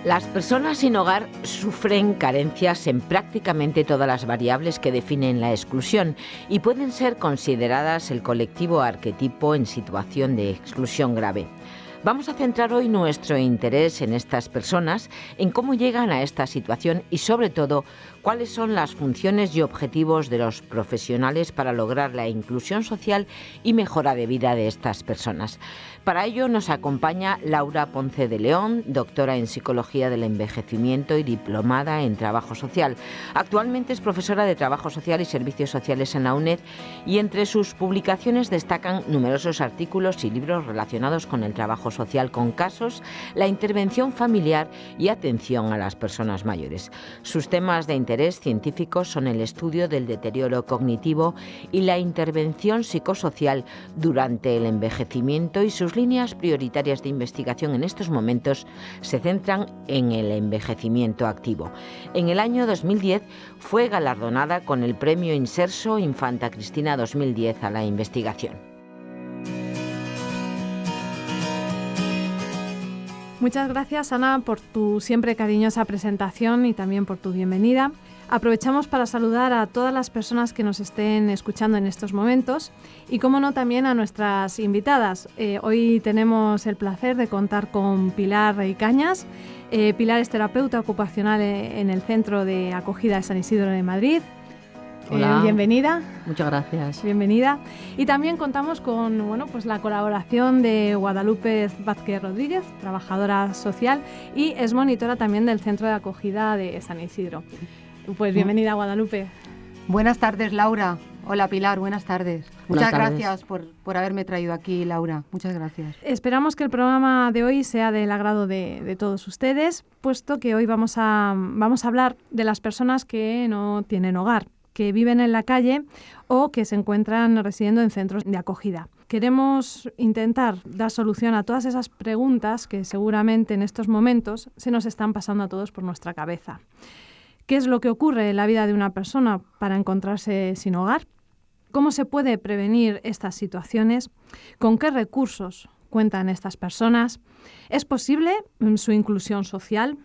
Las personas sin hogar sufren carencias en prácticamente todas las variables que definen la exclusión y pueden ser consideradas el colectivo arquetipo en situación de exclusión grave. Vamos a centrar hoy nuestro interés en estas personas, en cómo llegan a esta situación y, sobre todo, cuáles son las funciones y objetivos de los profesionales para lograr la inclusión social y mejora de vida de estas personas. Para ello nos acompaña Laura Ponce de León, doctora en Psicología del Envejecimiento y diplomada en Trabajo Social. Actualmente es profesora de Trabajo Social y Servicios Sociales en la UNED y entre sus publicaciones destacan numerosos artículos y libros relacionados con el trabajo social con casos, la intervención familiar y atención a las personas mayores. Sus temas de interés científicos son el estudio del deterioro cognitivo y la intervención psicosocial durante el envejecimiento, y sus líneas prioritarias de investigación en estos momentos se centran en el envejecimiento activo. En el año 2010 fue galardonada con el Premio Inserso Infanta Cristina 2010 a la investigación. Muchas gracias, Ana, por tu siempre cariñosa presentación y también por tu bienvenida. Aprovechamos para saludar a todas las personas que nos estén escuchando en estos momentos y, cómo no, también a nuestras invitadas. Hoy tenemos el placer de contar con Pilar Cañas. Pilar es terapeuta ocupacional en el Centro de Acogida de San Isidro de Madrid. Hola. Bienvenida. Muchas gracias. Bienvenida. Y también contamos con la colaboración de Guadalupe Vázquez Rodríguez, trabajadora social, y es monitora también del Centro de Acogida de San Isidro. Pues bienvenida, Guadalupe. Buenas tardes, Laura. Hola, Pilar, buenas tardes. Buenas Muchas tardes. gracias por haberme traído aquí, Laura. Muchas gracias. Esperamos que el programa de hoy sea del agrado de todos ustedes, puesto que hoy vamos a hablar de las personas que no tienen hogar, que viven en la calle o que se encuentran residiendo en centros de acogida. Queremos intentar dar solución a todas esas preguntas que seguramente en estos momentos se nos están pasando a todos por nuestra cabeza. ¿Qué es lo que ocurre en la vida de una persona para encontrarse sin hogar? ¿Cómo se puede prevenir estas situaciones? ¿Con qué recursos cuentan estas personas? ¿Es posible su inclusión social?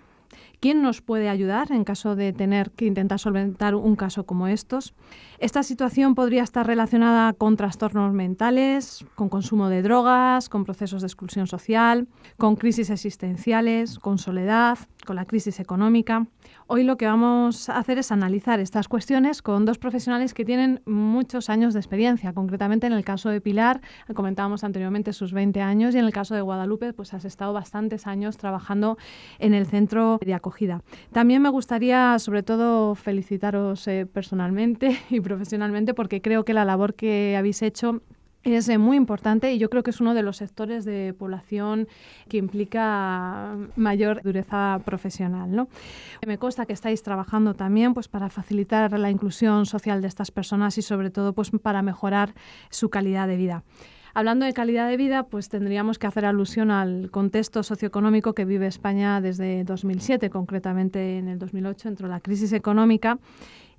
¿Quién nos puede ayudar en caso de tener que intentar solventar un caso como estos? Esta situación podría estar relacionada con trastornos mentales, con consumo de drogas, con procesos de exclusión social, con crisis existenciales, con soledad, con la crisis económica. Hoy lo que vamos a hacer es analizar estas cuestiones con dos profesionales que tienen muchos años de experiencia. Concretamente, en el caso de Pilar, comentábamos anteriormente sus 20 años, y en el caso de Guadalupe, pues has estado bastantes años trabajando en el centro de acogida. También me gustaría, sobre todo, felicitaros personalmente y profesionalmente, porque creo que la labor que habéis hecho es muy importante, y yo creo que es uno de los sectores de población que implica mayor dureza profesional, ¿no? Me consta que estáis trabajando también pues para facilitar la inclusión social de estas personas y, sobre todo, pues para mejorar su calidad de vida. Hablando de calidad de vida, pues tendríamos que hacer alusión al contexto socioeconómico que vive España desde 2007, concretamente en el 2008 entró la crisis económica.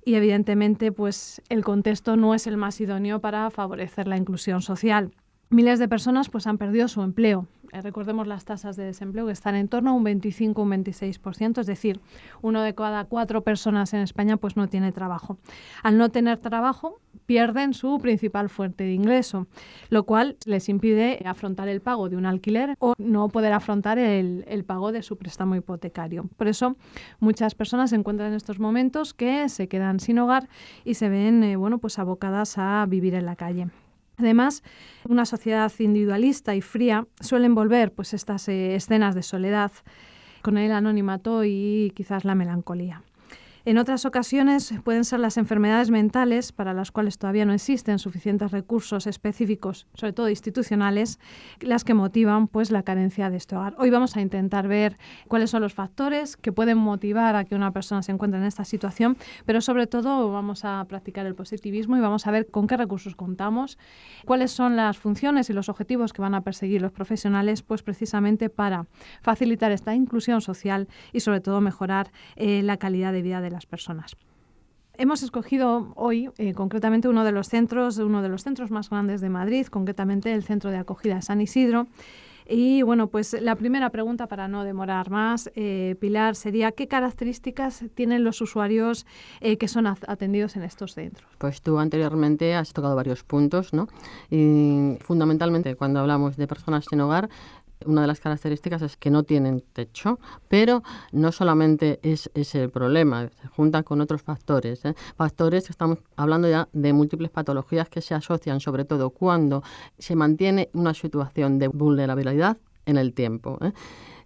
Y evidentemente pues el contexto no es el más idóneo para favorecer la inclusión social. Miles de personas pues han perdido su empleo. Recordemos las tasas de desempleo, que están en torno a un 25 o un 26%, es decir, 1 de cada 4 personas en España pues no tiene trabajo. Al no tener trabajo, pierden su principal fuente de ingreso, lo cual les impide afrontar el pago de un alquiler o no poder afrontar el pago de su préstamo hipotecario. Por eso, muchas personas se encuentran en estos momentos que se quedan sin hogar y se ven pues abocadas a vivir en la calle. Además, una sociedad individualista y fría suele envolver pues estas escenas de soledad con el anonimato y quizás la melancolía. En otras ocasiones pueden ser las enfermedades mentales, para las cuales todavía no existen suficientes recursos específicos, sobre todo institucionales, las que motivan pues la carencia de este hogar. Hoy vamos a intentar ver cuáles son los factores que pueden motivar a que una persona se encuentre en esta situación, pero sobre todo vamos a practicar el positivismo y vamos a ver con qué recursos contamos, cuáles son las funciones y los objetivos que van a perseguir los profesionales, pues precisamente para facilitar esta inclusión social y, sobre todo, mejorar la calidad de vida de las personas. Hemos escogido hoy concretamente uno de los centros más grandes de Madrid, concretamente el Centro de Acogida de San Isidro, Y bueno, pues la primera pregunta, para no demorar más, Pilar, sería ¿qué características tienen los usuarios que son atendidos en estos centros? Pues tú anteriormente has tocado varios puntos, ¿no? Y fundamentalmente cuando hablamos de personas sin hogar, una de las características es que no tienen techo, pero no solamente es ese el problema, se junta con otros factores, factores que estamos hablando ya de múltiples patologías que se asocian sobre todo cuando se mantiene una situación de vulnerabilidad en el tiempo.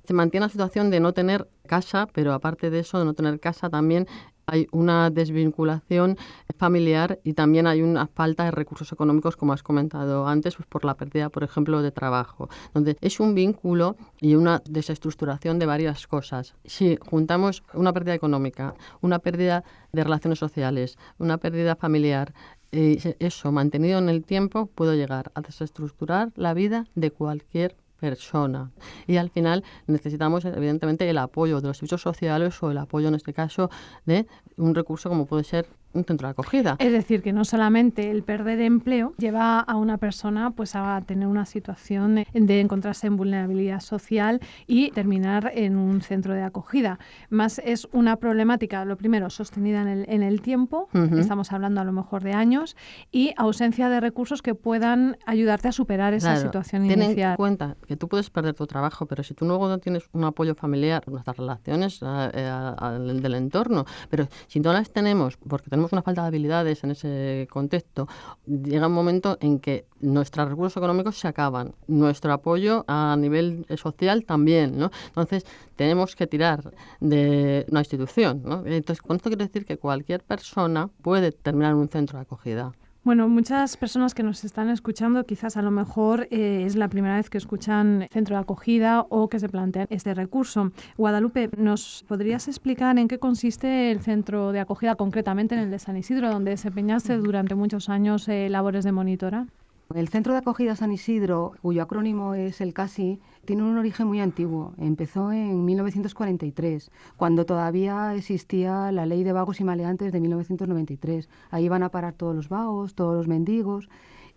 Se mantiene la situación de no tener casa, pero aparte de eso, de no tener casa también hay una desvinculación familiar y también hay una falta de recursos económicos, como has comentado antes, pues por la pérdida, por ejemplo, de trabajo, donde es un vínculo y una desestructuración de varias cosas. Si juntamos una pérdida económica, una pérdida de relaciones sociales, una pérdida familiar, eso mantenido en el tiempo puede llegar a desestructurar la vida de cualquier persona. Y al final necesitamos, evidentemente, el apoyo de los servicios sociales o el apoyo, en este caso, de un recurso como puede ser un centro de acogida. Es decir, que no solamente el perder empleo lleva a una persona pues a tener una situación de encontrarse en vulnerabilidad social y terminar en un centro de acogida. Más es una problemática, lo primero, sostenida en el tiempo, estamos hablando a lo mejor de años, y ausencia de recursos que puean ayudarte a superar esa situación inicial. Ten en cuenta que tú puedes perder tu trabajo, pero si tú luego no tienes un apoyo familiar, nuestras relaciones del entorno, pero si no las tenemos porque tenemos una falta de habilidades en ese contexto, llega un momento en que nuestros recursos económicos se acaban, nuestro apoyo a nivel social también, ¿no? Entonces, tenemos que tirar de una institución, ¿no? Entonces, con esto quiero decir que cualquier persona puede terminar en un centro de acogida. Bueno, muchas personas que nos están escuchando quizás a lo mejor es la primera vez que escuchan centro de acogida o que se plantean este recurso. Guadalupe, ¿nos podrías explicar en qué consiste el centro de acogida, concretamente en el de San Isidro, donde desempeñaste durante muchos años labores de monitora? El Centro de Acogida San Isidro, cuyo acrónimo es el CASI, tiene un origen muy antiguo. Empezó en 1943, cuando todavía existía la Ley de Vagos y Maleantes de 1993. Ahí van a parar todos los vagos, todos los mendigos.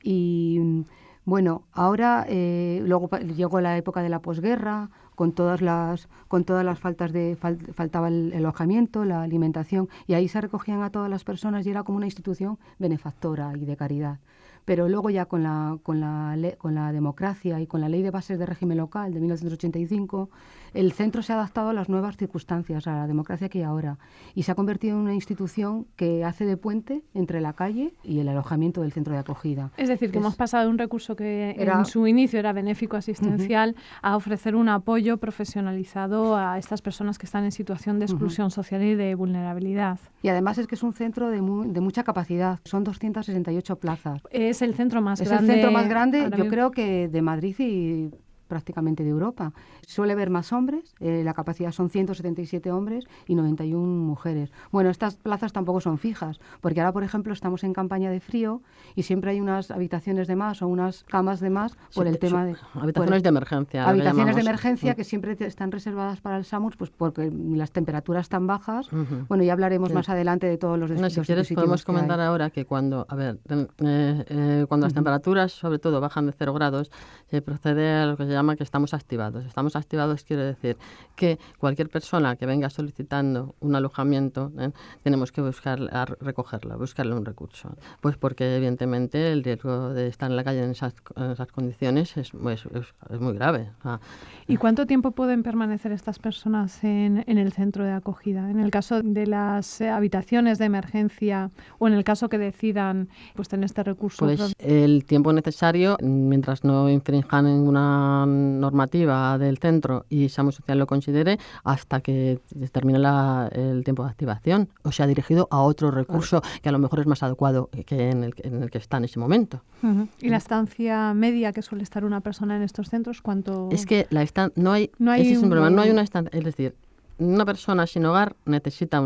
Y bueno, ahora luego llegó la época de la posguerra, con todas las faltas faltaba el alojamiento, la alimentación, y ahí se recogían a todas las personas y era como una institución benefactora y de caridad. Pero luego ya con la democracia y con la Ley de Bases de Régimen Local de 1985, el centro se ha adaptado a las nuevas circunstancias, a la democracia que hay ahora, y se ha convertido en una institución que hace de puente entre la calle y el alojamiento del centro de acogida. Es decir, que hemos pasado de un recurso que en su inicio era benéfico asistencial a ofrecer un apoyo profesionalizado a estas personas que están en situación de exclusión social y de vulnerabilidad. Y además es que es un centro de mucha capacidad, son 268 plazas. Es el centro más grande. Es el centro más grande, yo creo que de Madrid y prácticamente de Europa. Suele haber más hombres, la capacidad son 177 hombres y 91 mujeres. Bueno, estas plazas tampoco son fijas, porque ahora, por ejemplo, estamos en campaña de frío y siempre hay unas habitaciones de más o unas camas de más por el tema de... Habitaciones de emergencia. Habitaciones de emergencia que siempre están reservadas para el SAMUR, pues porque las temperaturas están bajas. Bueno, ya hablaremos más adelante de todos los dispositivos. Si quieres podemos comentar ahora que cuando las temperaturas, sobre todo, bajan de 0 grados, se procede a lo que se llama que estamos activados. Estamos activados quiere decir que cualquier persona que venga solicitando un alojamiento, tenemos que recogerlo, buscarle un recurso. Pues porque evidentemente el riesgo de estar en la calle en esas condiciones es muy grave. ¿Y cuánto tiempo pueden permanecer estas personas en el centro de acogida? En el caso de las habitaciones de emergencia o en el caso que decidan pues tener este recurso. Pues el tiempo necesario, mientras no infrinjan ninguna normativa del centro y SAMUR Social lo considere, hasta que termine el tiempo de activación, o sea, dirigido a otro recurso que a lo mejor es más adecuado que en el que está en ese momento. ¿Y la estancia media que suele estar una persona en estos centros, cuánto? Es que no hay ese es un problema, no hay una estancia, es decir, una persona sin hogar necesita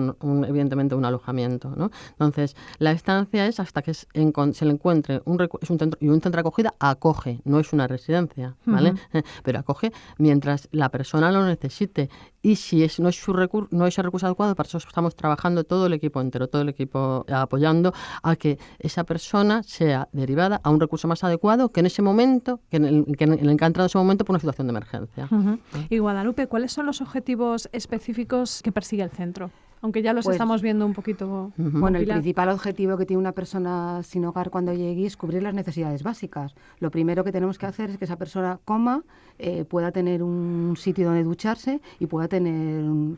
evidentemente un alojamiento, ¿no? Entonces, la estancia es hasta que se le encuentre es un centro, y un centro de acogida acoge, no es una residencia, ¿vale? Pero acoge mientras la persona lo necesite. Y si no es el recurso adecuado, para eso estamos trabajando todo el equipo entero, todo el equipo apoyando a que esa persona sea derivada a un recurso más adecuado que en ese momento, que en el que ha entrado en ese momento por una situación de emergencia. Y Guadalupe, ¿cuáles son los objetivos específicos que persigue el centro? Aunque ya los Pues, estamos viendo un poquito. Bueno, el principal objetivo que tiene una persona sin hogar cuando llegue es cubrir las necesidades básicas. Lo primero que tenemos que hacer es que esa persona coma, pueda tener un sitio donde ducharse y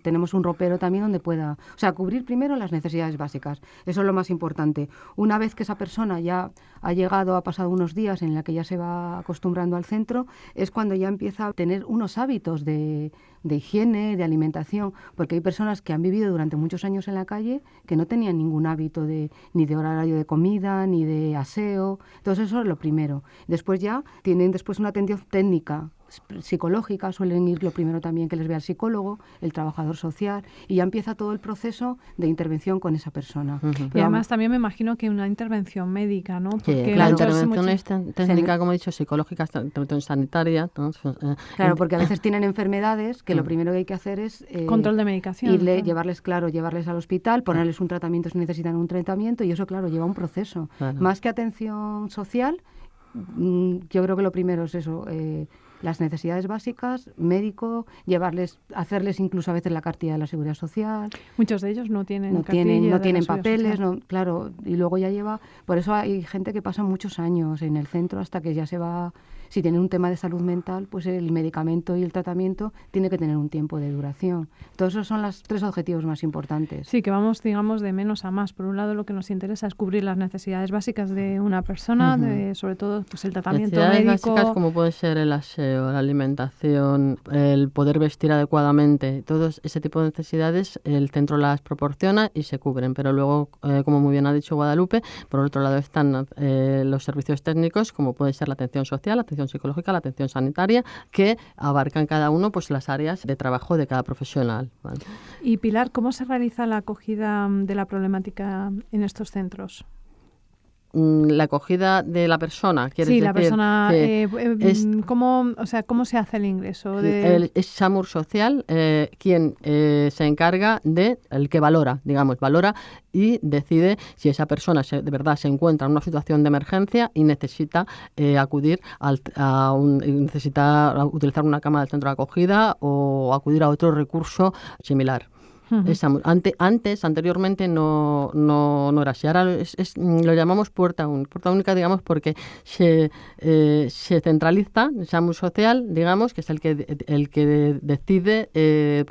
tenemos un ropero también donde pueda, o sea, cubrir primero las necesidades básicas. Eso es lo más importante. Una vez que esa persona ya ha llegado, ha pasado unos días en la que ya se va acostumbrando al centro, es cuando ya empieza a tener unos hábitos de higiene, de alimentación, porque hay personas que han vivido durante muchos años en la calle que no tenían ningún hábito ni de horario de comida, ni de aseo. Entonces eso es lo primero. Después ya tienen una atención técnica, psicológica, suelen ir lo primero también que les vea el psicólogo, el trabajador social, y ya empieza todo el proceso de intervención con esa persona. Y además también me imagino que una intervención médica, ¿no? Porque la intervención es técnica, como he dicho, psicológica, intervención sanitaria. Claro, porque a veces tienen enfermedades que lo primero que hay que hacer es control de medicación. Llevarles al hospital, ponerles un tratamiento si necesitan un tratamiento, y eso, claro, lleva un proceso. Más que atención social, yo creo que lo primero es eso, las necesidades básicas, médico, hacerles incluso a veces la cartilla de la Seguridad Social. Muchos de ellos no tienen papeles, claro, y luego ya por eso hay gente que pasa muchos años en el centro hasta que ya se va. Si tienen un tema de salud mental, pues el medicamento y el tratamiento tiene que tener un tiempo de duración. Todos esos son los 3 objetivos más importantes. Sí, que vamos, digamos, de menos a más. Por un lado, lo que nos interesa es cubrir las necesidades básicas de una persona, sobre todo pues el tratamiento médico. Necesidades básicas como puede ser el aseo, la alimentación, el poder vestir adecuadamente. Todo ese tipo de necesidades el centro las proporciona y se cubren. Pero luego, como muy bien ha dicho Guadalupe, por otro lado están los servicios técnicos, como puede ser la atención social, la atención psicológica, la atención sanitaria, que abarcan cada uno pues las áreas de trabajo de cada profesional, ¿vale? Y Pilar, ¿cómo se realiza la acogida de la problemática en estos centros? La acogida de la persona, ¿quieres decir? Sí, la persona. ¿Cómo se hace el ingreso? Es SAMUR Social quien se encarga el que valora y decide si esa persona de verdad se encuentra en una situación de emergencia y necesita acudir necesita utilizar una cama del centro de acogida o acudir a otro recurso similar. Anteriormente no era así. Ahora lo llamamos puerta única, digamos, porque se centraliza el SAMUR Social, digamos, que es el que decide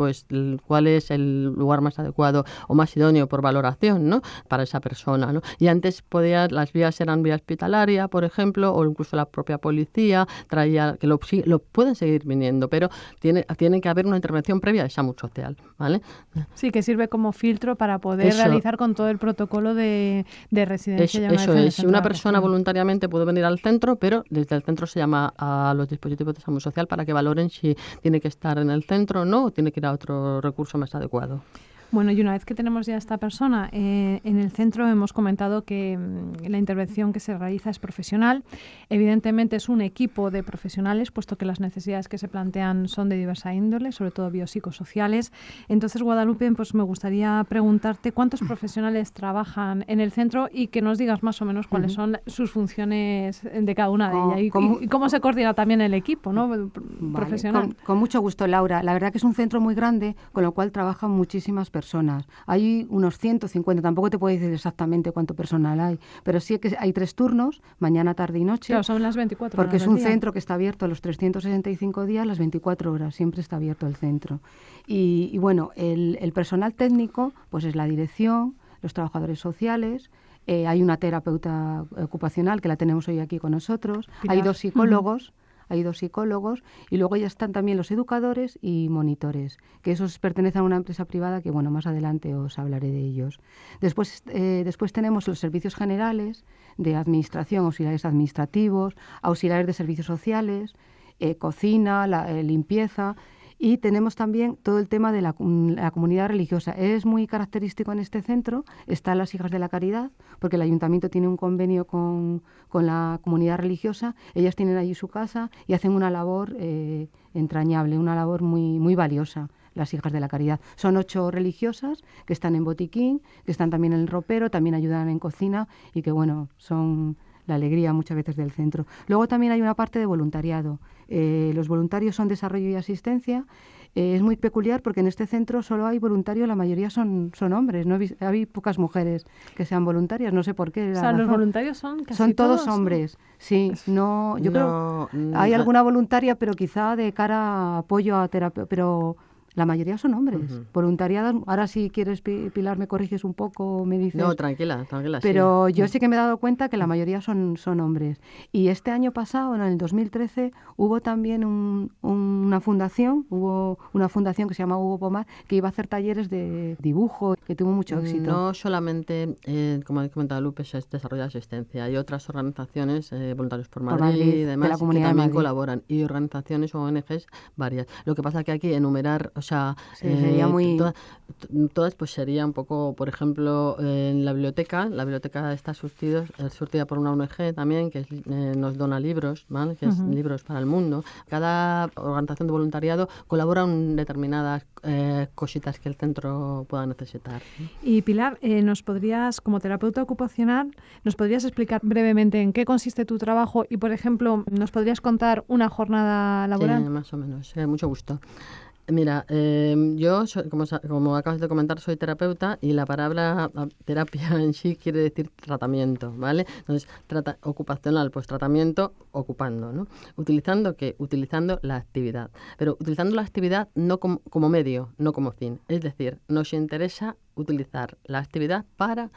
cuál es el lugar más adecuado o más idóneo por valoración, ¿no?, para esa persona, ¿no? Y antes las vías eran vía hospitalaria, por ejemplo, o incluso la propia policía traía, que lo pueden seguir viniendo, pero tiene que haber una intervención previa de SAMUR Social, ¿vale? Sí, que sirve como filtro para poder realizar con todo el protocolo de residencia. Eso es. Si una persona voluntariamente puede venir al centro, pero desde el centro se llama a los dispositivos de SAMUR Social para que valoren si tiene que estar en el centro o no, o tiene que ir a otro recurso más adecuado. Bueno, y una vez que tenemos ya a esta persona en el centro, hemos comentado que la intervención que se realiza es profesional. Evidentemente es un equipo de profesionales, puesto que las necesidades que se plantean son de diversa índole, sobre todo biopsicosociales. Entonces, Guadalupe, pues me gustaría preguntarte cuántos profesionales trabajan en el centro y que nos digas más o menos cuáles son sus funciones de cada una de ellas y cómo se coordina también el equipo, ¿no?, profesional. Con mucho gusto, Laura. La verdad que es un centro muy grande, con lo cual trabajan muchísimas personas. Hay unos 150, tampoco te puedo decir exactamente cuánto personal hay, pero sí que hay 3 turnos, mañana, tarde y noche. Claro, son las 24 porque horas es un del día. centro que está abierto los 365 días, las 24 horas, siempre está abierto el centro. Y bueno, el personal técnico, pues es la dirección, los trabajadores sociales, hay una terapeuta ocupacional que la tenemos hoy aquí con nosotros, Pilar. Hay dos psicólogos y luego ya están también los educadores y monitores, que esos pertenecen a una empresa privada que, bueno, más adelante os hablaré de ellos. Después tenemos los servicios generales de administración, auxiliares administrativos, auxiliares de servicios sociales, cocina, limpieza. Y tenemos también todo el tema de la comunidad religiosa. Es muy característico en este centro, están las Hijas de la Caridad, porque el ayuntamiento tiene un convenio con la comunidad religiosa. Ellas tienen allí su casa y hacen una labor entrañable, una labor muy, muy valiosa. Las Hijas de la Caridad. Son 8 religiosas que están en botiquín, que están también en el ropero, también ayudan en cocina y que, bueno, son la alegría muchas veces del centro. Luego también hay una parte de voluntariado. Los voluntarios son desarrollo y asistencia. Es muy peculiar porque en este centro solo hay voluntarios, la mayoría son hombres. No hay pocas mujeres que sean voluntarias, no sé por qué. O sea, los voluntarios son casi todos hombres. Sí, no, yo creo hay alguna voluntaria, pero quizá de cara a apoyo a terapia, pero la mayoría son hombres, voluntariadas. Ahora si quieres, Pilar, me corriges un poco, me dices. No, tranquila. Pero yo sí que me he dado cuenta que la mayoría son hombres. Y este año pasado, en el 2013, hubo también una fundación que se llama Hugo Pomar, que iba a hacer talleres de dibujo, que tuvo mucho éxito. No solamente, como ha comentado Lupe, es desarrollo de asistencia. Hay otras organizaciones, Voluntarios por Madrid y demás, de la Comunidad que también de Madrid colaboran. Y organizaciones o ONGs varias. Lo que pasa es que aquí enumerar, o sea, sería muy... todas pues sería un poco, por ejemplo, en la biblioteca está surtida por una ONG también que nos dona libros, ¿vale? Que es Libros para el Mundo. Cada organización de voluntariado colabora en determinadas cositas que el centro pueda necesitar. Y Pilar, como terapeuta ocupacional, ¿nos podrías explicar brevemente en qué consiste tu trabajo y, por ejemplo, nos podrías contar una jornada laboral? Sí, más o menos, mucho gusto. Mira, yo, como acabas de comentar, soy terapeuta y la palabra terapia en sí quiere decir tratamiento, ¿vale? Entonces, ocupacional, pues tratamiento ocupando, ¿no? ¿Utilizando qué? Utilizando la actividad. Pero utilizando la actividad no como medio, no como fin. Es decir, nos interesa utilizar la actividad para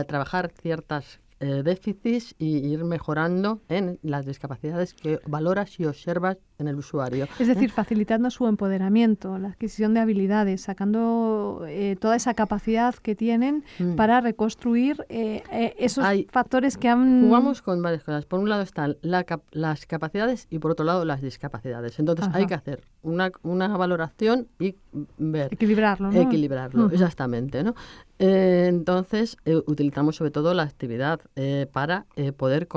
trabajar ciertas déficits y ir mejorando en las discapacidades que valoras y observas en el usuario. Es decir, facilitando su empoderamiento, la adquisición de habilidades, sacando toda esa capacidad que tienen para reconstruir esos factores que han... Jugamos con varias cosas. Por un lado están las capacidades y por otro lado las discapacidades. Entonces hay que hacer una valoración y ver... Equilibrarlo, ¿no? Equilibrarlo, exactamente, ¿no? Entonces utilizamos sobre todo la actividad para poder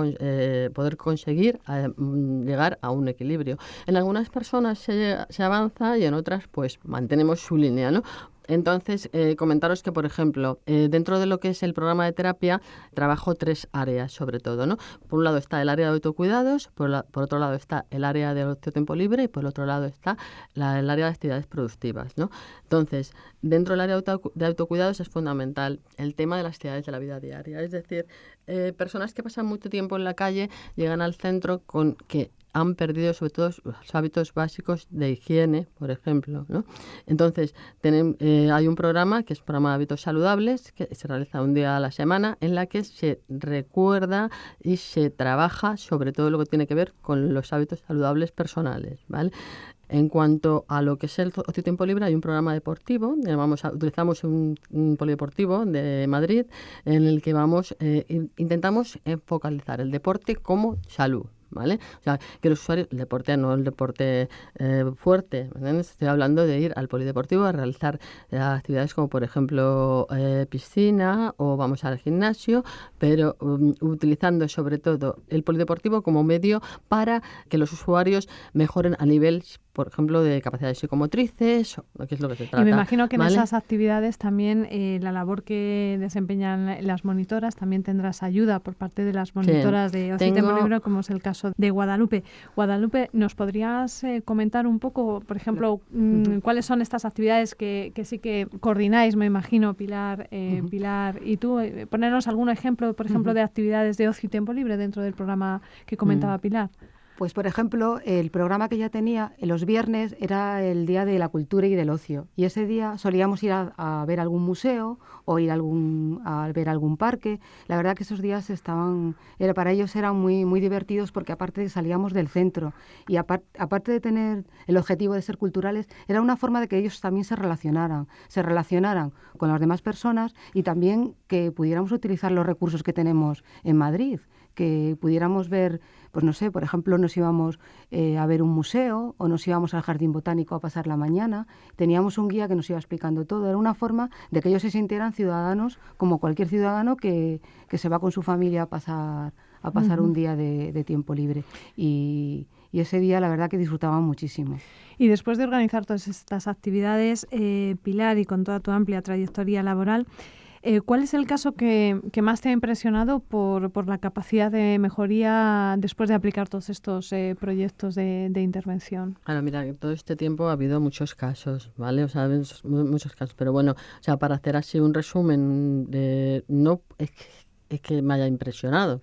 conseguir llegar a un equilibrio. En algunas personas se avanza y en otras pues mantenemos su línea, ¿no? Entonces, comentaros que, por ejemplo, dentro de lo que es el programa de terapia, trabajo 3 áreas, sobre todo, ¿no? Por un lado está el área de autocuidados, por otro lado está el área de ocio tiempo libre y por otro lado está el área de actividades productivas, ¿no? Entonces, dentro del área de autocuidados es fundamental el tema de las actividades de la vida diaria. Es decir, personas que pasan mucho tiempo en la calle llegan al centro con que han perdido sobre todo los hábitos básicos de higiene, por ejemplo, ¿no? Entonces, hay un programa que es el programa de hábitos saludables, que se realiza un día a la semana, en la que se recuerda y se trabaja sobre todo lo que tiene que ver con los hábitos saludables personales, ¿vale? En cuanto a lo que es el ocio tiempo libre, hay un programa deportivo, utilizamos un polideportivo de Madrid, en el que intentamos focalizar el deporte como salud, ¿vale? O sea, que los usuarios, el deporte no el deporte fuerte, ¿entiendes? Estoy hablando de ir al polideportivo a realizar actividades como, por ejemplo, piscina o vamos al gimnasio, pero utilizando sobre todo el polideportivo como medio para que los usuarios mejoren a nivel, por ejemplo, de capacidades psicomotrices, que es lo que se trata. Y me imagino que en ¿vale? esas actividades también la labor que desempeñan las monitoras, también tendrás ayuda por parte de las monitoras de ocio y tiempo libre, como es el caso de Guadalupe. Guadalupe, ¿nos podrías comentar un poco, por ejemplo, cuáles son estas actividades que sí que coordináis, me imagino, Pilar y tú? Ponernos algún ejemplo, por ejemplo, de actividades de ocio y tiempo libre dentro del programa que comentaba Pilar. Pues, por ejemplo, el programa que ya tenía, los viernes, era el día de la cultura y del ocio. Y ese día solíamos ir a ver algún museo o ir a ver algún parque. La verdad que esos días para ellos eran muy, muy divertidos porque aparte salíamos del centro. Y aparte de tener el objetivo de ser culturales, era una forma de que ellos también se relacionaran con las demás personas y también que pudiéramos utilizar los recursos que tenemos en Madrid, que pudiéramos ver, pues no sé, por ejemplo, nos íbamos a ver un museo o nos íbamos al jardín botánico a pasar la mañana. Teníamos un guía que nos iba explicando todo. Era una forma de que ellos se sintieran ciudadanos como cualquier ciudadano que se va con su familia a pasar un día de tiempo libre. Y ese día la verdad que disfrutaban muchísimo. Y después de organizar todas estas actividades, Pilar, y con toda tu amplia trayectoria laboral, ¿cuál es el caso que más te ha impresionado por la capacidad de mejoría después de aplicar todos estos proyectos de intervención? Claro, mira, todo este tiempo ha habido muchos casos, ¿vale? O sea, muchos casos, pero bueno, o sea, para hacer así un resumen, no es que me haya impresionado,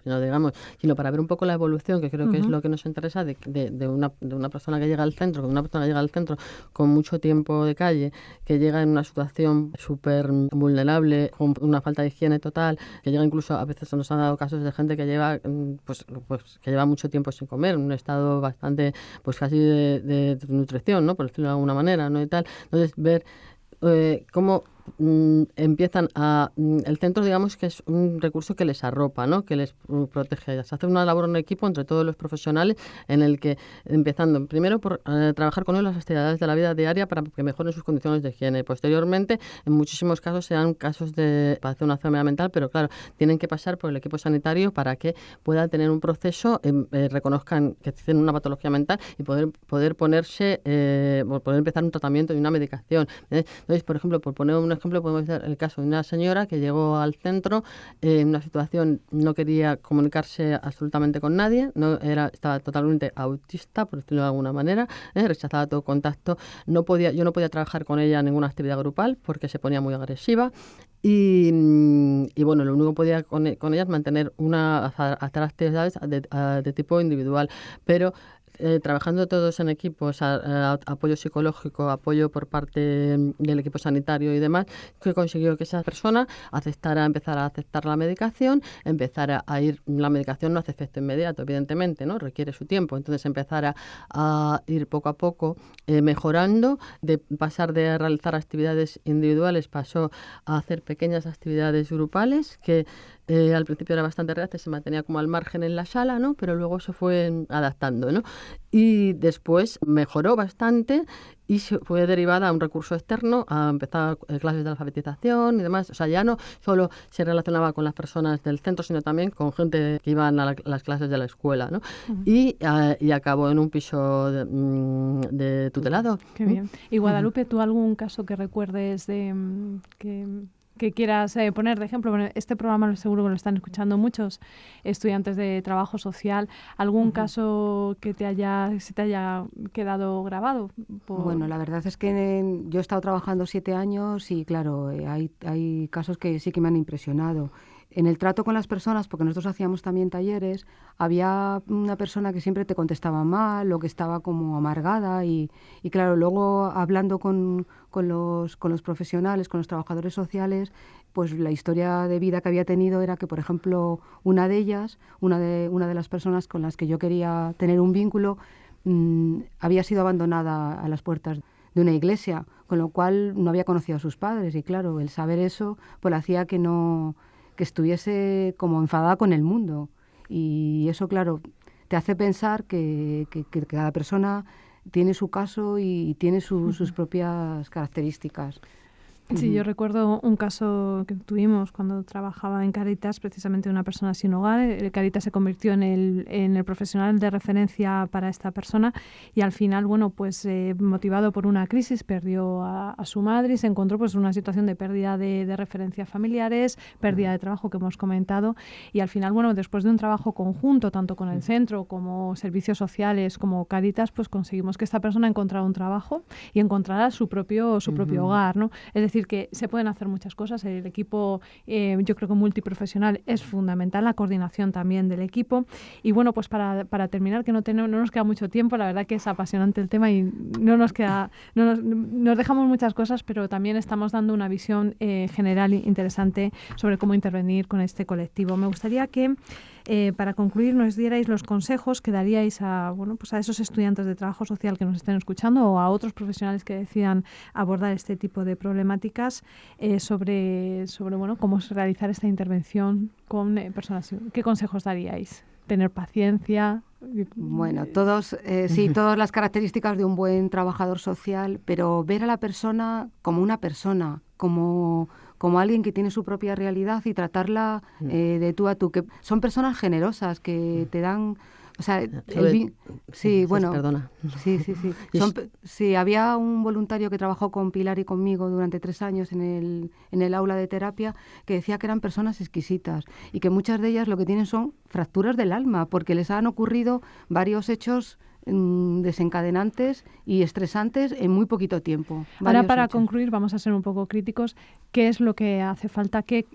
sino para ver un poco la evolución, que creo que es lo que nos interesa de una persona que llega al centro, con mucho tiempo de calle, que llega en una situación súper vulnerable, con una falta de higiene total, que llega incluso, a veces nos han dado casos de gente que lleva pues que lleva mucho tiempo sin comer, en un estado bastante, pues casi de desnutrición, ¿no? Por decirlo de alguna manera, ¿no? Y tal. Entonces, ver cómo empiezan el centro, digamos que es un recurso que les arropa, ¿no? Que les protege. Se hace una labor en equipo entre todos los profesionales en el que, empezando primero por trabajar con ellos las actividades de la vida diaria para que mejoren sus condiciones de higiene. Posteriormente, en muchísimos casos serán casos de padecer una enfermedad mental, pero claro, tienen que pasar por el equipo sanitario para que pueda tener un proceso, reconozcan que tienen una patología mental y poder ponerse, poder empezar un tratamiento y una medicación. Entonces, por ejemplo, por poner un ejemplo, podemos ver el caso de una señora que llegó al centro en una situación, no quería comunicarse absolutamente con nadie, estaba totalmente autista, por decirlo de alguna manera, rechazaba todo contacto, yo no podía trabajar con ella en ninguna actividad grupal porque se ponía muy agresiva. Y bueno, lo único que podía con ella es mantener hacer actividades de tipo individual, pero trabajando todos en equipos, apoyo psicológico, apoyo por parte del equipo sanitario y demás, que consiguió que esa persona empezara a aceptar la medicación, la medicación no hace efecto inmediato, evidentemente, ¿no? Requiere su tiempo, entonces empezara a ir poco a poco mejorando, de pasar de realizar actividades individuales, pasó a hacer pequeñas actividades grupales, que al principio era bastante reacia, se mantenía como al margen en la sala, ¿no? Pero luego se fue adaptando, ¿no? Y después mejoró bastante y se fue derivada a un recurso externo, a empezar clases de alfabetización y demás. O sea, ya no solo se relacionaba con las personas del centro, sino también con gente que iban a las clases de la escuela, ¿no? Uh-huh. Y acabó en un piso de tutelado. Qué bien. Y Guadalupe, ¿tú algún caso que recuerdes que quieras poner de ejemplo? Bueno, este programa seguro que lo están escuchando muchos estudiantes de trabajo social. ¿Algún caso que se te haya quedado grabado? Bueno, la verdad es que yo he estado trabajando 7 años y claro, hay casos que sí que me han impresionado. En el trato con las personas, porque nosotros hacíamos también talleres, había una persona que siempre te contestaba mal o que estaba como amargada y claro, luego hablando con los profesionales, con los trabajadores sociales, pues la historia de vida que había tenido era que, por ejemplo, una de las personas con las que yo quería tener un vínculo, había sido abandonada a las puertas de una iglesia, con lo cual no había conocido a sus padres y claro, el saber eso pues hacía que estuviese como enfadada con el mundo y eso, claro, te hace pensar que cada persona tiene su caso y tiene sus propias características. Sí, yo recuerdo un caso que tuvimos cuando trabajaba en Cáritas, precisamente una persona sin hogar. Cáritas se convirtió en el profesional de referencia para esta persona y al final, bueno, pues motivado por una crisis, perdió a su madre y se encontró pues en una situación de pérdida de referencias familiares, pérdida de trabajo que hemos comentado y al final, bueno, después de un trabajo conjunto, tanto con el centro como servicios sociales como Cáritas, pues conseguimos que esta persona encontrara un trabajo y encontrara su propio hogar, ¿no? Es decir, que se pueden hacer muchas cosas. El equipo, yo creo que multiprofesional es fundamental, la coordinación también del equipo. Y bueno, pues para terminar, que no nos queda mucho tiempo, la verdad que es apasionante el tema y nos dejamos muchas cosas, pero también estamos dando una visión general interesante sobre cómo intervenir con este colectivo. Me gustaría que para concluir, nos dierais los consejos que daríais a esos estudiantes de trabajo social que nos estén escuchando o a otros profesionales que decidan abordar este tipo de problemáticas sobre cómo realizar esta intervención con personas. ¿Qué consejos daríais? Tener paciencia. Bueno, todas las características de un buen trabajador social, pero ver a la persona como una persona, como alguien que tiene su propia realidad y tratarla de tú a tú, que son personas generosas que te dan... O sea, Perdona. Sí, había un voluntario que trabajó con Pilar y conmigo durante 3 años en el aula de terapia que decía que eran personas exquisitas y que muchas de ellas lo que tienen son fracturas del alma porque les han ocurrido varios hechos desencadenantes y estresantes en muy poquito tiempo. Ahora, para concluir, vamos a ser un poco críticos. ¿Qué es lo que hace falta? ¿Qué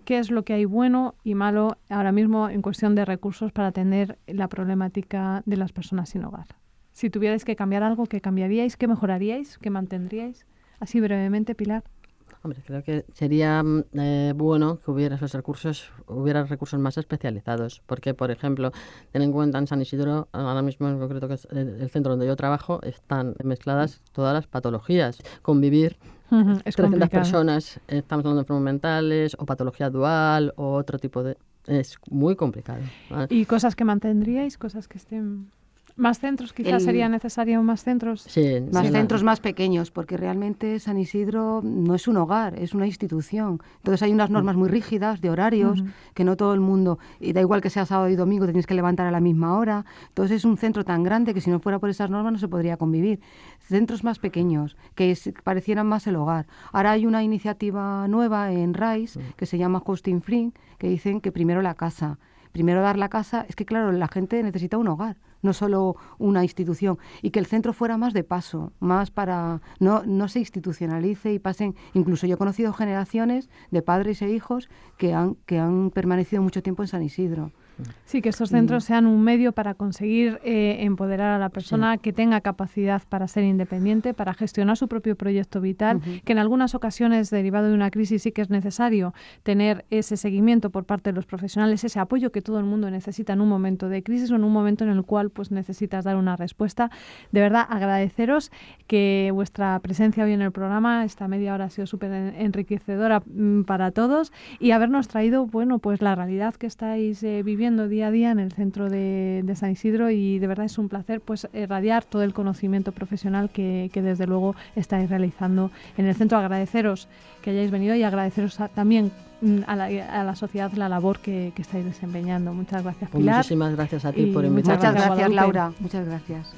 es lo que hay bueno y malo ahora mismo en cuestión de recursos para atender la problemática de las personas sin hogar? Si tuvierais que cambiar algo, ¿qué cambiaríais? ¿Qué mejoraríais? ¿Qué mantendríais? Así brevemente, Pilar. Hombre, creo que sería bueno que hubiera recursos más especializados, porque, por ejemplo, ten en cuenta en San Isidro, ahora mismo en concreto, que es el centro donde yo trabajo, están mezcladas todas las patologías. Convivir 300 personas, estamos hablando de enfermos mentales, o patología dual, o otro tipo de... Es muy complicado. ¿Y cosas que mantendríais? ¿Cosas que estén...? ¿Más centros? Quizás sería necesario más centros. Sí, más centros más pequeños, porque realmente San Isidro no es un hogar, es una institución. Entonces hay unas normas muy rígidas de horarios que no todo el mundo, y da igual que sea sábado y domingo, te tienes que levantar a la misma hora. Entonces es un centro tan grande que si no fuera por esas normas no se podría convivir. Centros más pequeños, que parecieran más el hogar. Ahora hay una iniciativa nueva en RISE que se llama Hosting Free, que dicen que primero la casa. Primero dar la casa, es que claro, la gente necesita un hogar, no solo una institución, y que el centro fuera más de paso, más para no se institucionalice y pasen. Incluso yo he conocido generaciones de padres e hijos que han permanecido mucho tiempo en San Isidro. Sí, que estos centros sean un medio para conseguir empoderar a la persona, que tenga capacidad para ser independiente, para gestionar su propio proyecto vital, que en algunas ocasiones, derivado de una crisis, sí que es necesario tener ese seguimiento por parte de los profesionales, ese apoyo que todo el mundo necesita en un momento de crisis o en un momento en el cual pues necesitas dar una respuesta. De verdad, agradeceros que vuestra presencia hoy en el programa, esta media hora ha sido súper enriquecedora para todos, y habernos traído, pues la realidad que estáis viviendo día a día en el centro de San Isidro, y de verdad es un placer pues irradiar todo el conocimiento profesional que desde luego estáis realizando en el centro. Agradeceros que hayáis venido y agradeceros también a la sociedad la labor que estáis desempeñando. Muchas gracias, Pilar. Muchísimas gracias a ti por invitarme. Muchas gracias, Laura. Muchas gracias.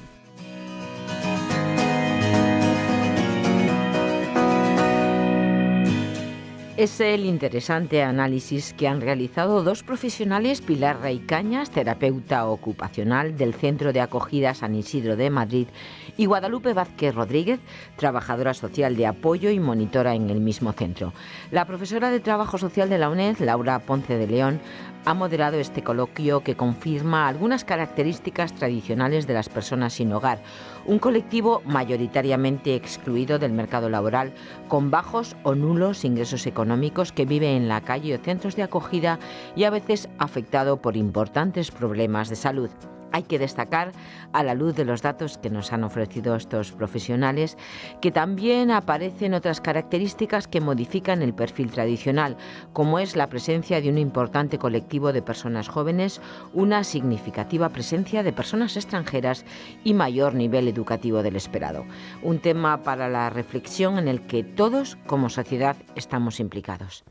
Es el interesante análisis que han realizado 2 profesionales, Pilar Rey Cañas, terapeuta ocupacional del Centro de Acogida San Isidro de Madrid, y Guadalupe Vázquez Rodríguez, trabajadora social de apoyo y monitora en el mismo centro. La profesora de Trabajo Social de la UNED, Laura Ponce de León, ha moderado este coloquio que confirma algunas características tradicionales de las personas sin hogar, un colectivo mayoritariamente excluido del mercado laboral, con bajos o nulos ingresos económicos, que vive en la calle o centros de acogida y a veces afectado por importantes problemas de salud. Hay que destacar, a la luz de los datos que nos han ofrecido estos profesionales, que también aparecen otras características que modifican el perfil tradicional, como es la presencia de un importante colectivo de personas jóvenes, una significativa presencia de personas extranjeras y mayor nivel educativo del esperado. Un tema para la reflexión en el que todos, como sociedad, estamos implicados.